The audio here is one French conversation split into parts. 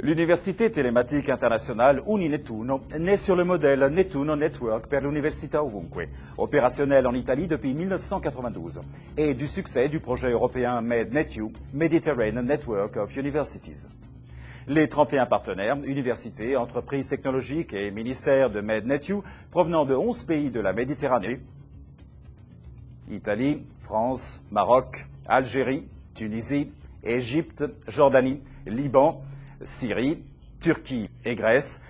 L'Université Telematica Internazionale Uninettuno naît sur le modèle Nettuno Network per l'Università Ovunque, opérationnel en Italie depuis 1992, et du succès du projet européen MEDNETU, Mediterranean Network of Universities. Les 31 partenaires, universités, entreprises technologiques et ministères de MEDNETU provenant de 11 pays de la Méditerranée, Italie, France, Maroc, Algérie, Tunisie, Égypte, Jordanie, Liban, Syrie, Turquie et Grèce,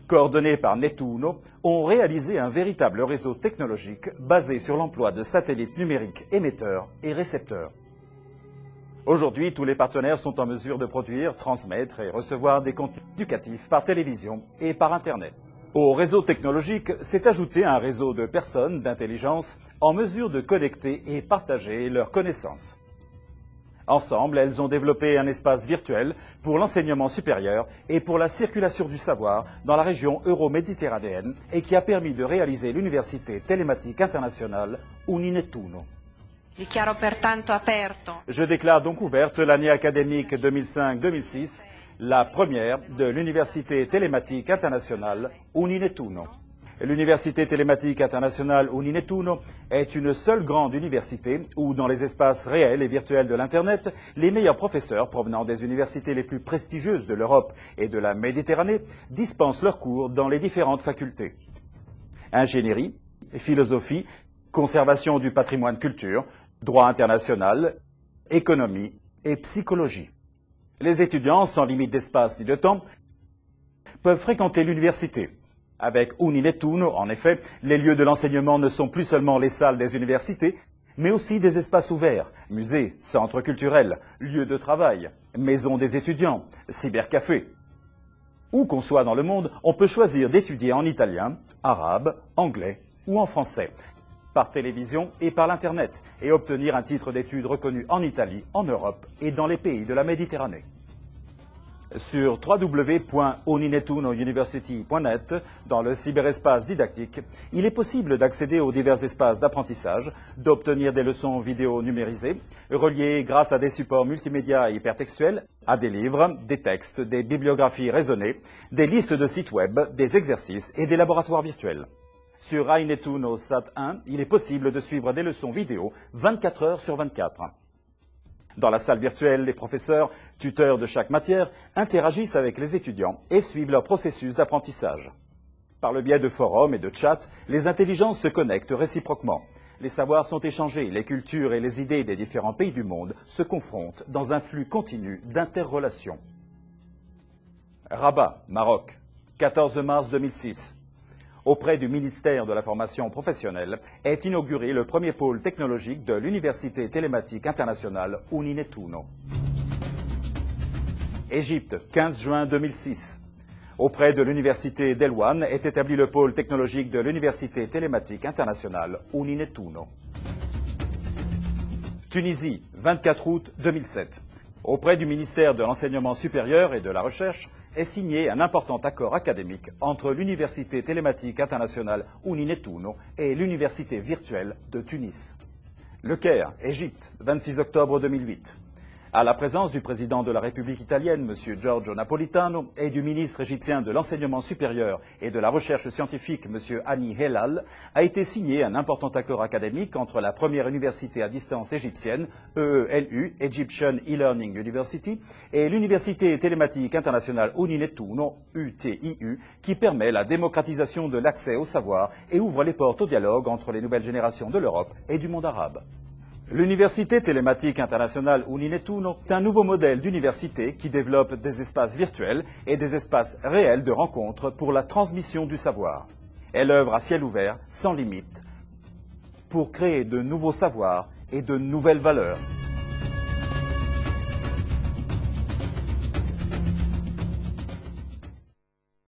coordonnés par Nettuno, ont réalisé un véritable réseau technologique basé sur l'emploi de satellites numériques émetteurs et récepteurs. Aujourd'hui, tous les partenaires sont en mesure de produire, transmettre et recevoir des contenus éducatifs par télévision et par Internet. Au réseau technologique s'est ajouté un réseau de personnes d'intelligence en mesure de connecter et partager leurs connaissances. Ensemble, elles ont développé un espace virtuel pour l'enseignement supérieur et pour la circulation du savoir dans la région euro-méditerranéenne et qui a permis de réaliser l'Université Telematica Internazionale Uninettuno. Dichiaro pertanto aperto. Je déclare donc ouverte l'année académique 2005-2006, la première de l'Université Telematica Internazionale Uninettuno. L'Université Telematica Internazionale Uninettuno est une seule grande université où, dans les espaces réels et virtuels de l'Internet, les meilleurs professeurs provenant des universités les plus prestigieuses de l'Europe et de la Méditerranée dispensent leurs cours dans les différentes facultés. Ingénierie, philosophie, conservation du patrimoine culture, droit international, économie et psychologie. Les étudiants, sans limite d'espace ni de temps, peuvent fréquenter l'université. Avec Uninettuno, en effet, les lieux de l'enseignement ne sont plus seulement les salles des universités, mais aussi des espaces ouverts, musées, centres culturels, lieux de travail, maisons des étudiants, cybercafés. Où qu'on soit dans le monde, on peut choisir d'étudier en italien, arabe, anglais ou en français, par télévision et par l'Internet, et obtenir un titre d'études reconnu en Italie, en Europe et dans les pays de la Méditerranée. Sur www.uninettunouniversity.net, dans le cyberespace didactique, il est possible d'accéder aux divers espaces d'apprentissage, d'obtenir des leçons vidéo numérisées, reliées grâce à des supports multimédia hypertextuels, à des livres, des textes, des bibliographies raisonnées, des listes de sites web, des exercices et des laboratoires virtuels. Sur Uninettuno Sat1, il est possible de suivre des leçons vidéo 24 heures sur 24. Dans la salle virtuelle, les professeurs, tuteurs de chaque matière, interagissent avec les étudiants et suivent leur processus d'apprentissage. Par le biais de forums et de chats, les intelligences se connectent réciproquement. Les savoirs sont échangés, les cultures et les idées des différents pays du monde se confrontent dans un flux continu d'interrelations. Rabat, Maroc, 14 mars 2006. Auprès du ministère de la formation professionnelle, est inauguré le premier pôle technologique de l'Université Telematica Internazionale Uninettuno. Égypte, 15 juin 2006. Auprès de l'Université d'Elwan est établi le pôle technologique de l'Université Telematica Internazionale Uninettuno. Tunisie, 24 août 2007. Auprès du ministère de l'Enseignement supérieur et de la Recherche, est signé un important accord académique entre l'Université Telematica Internazionale Uninettuno et l'Université virtuelle de Tunis. Le Caire, Égypte, 26 octobre 2008. À la présence du président de la République italienne, M. Giorgio Napolitano, et du ministre égyptien de l'Enseignement supérieur et de la Recherche scientifique, M. Hani Helal, a été signé un important accord académique entre la première université à distance égyptienne, EELU, Egyptian E-Learning University, et l'Université Telematica Internazionale Uninettuno, UTIU, qui permet la démocratisation de l'accès au savoir et ouvre les portes au dialogue entre les nouvelles générations de l'Europe et du monde arabe. L'Université Telematica Internazionale Uninettuno est un nouveau modèle d'université qui développe des espaces virtuels et des espaces réels de rencontres pour la transmission du savoir. Elle œuvre à ciel ouvert, sans limite, pour créer de nouveaux savoirs et de nouvelles valeurs.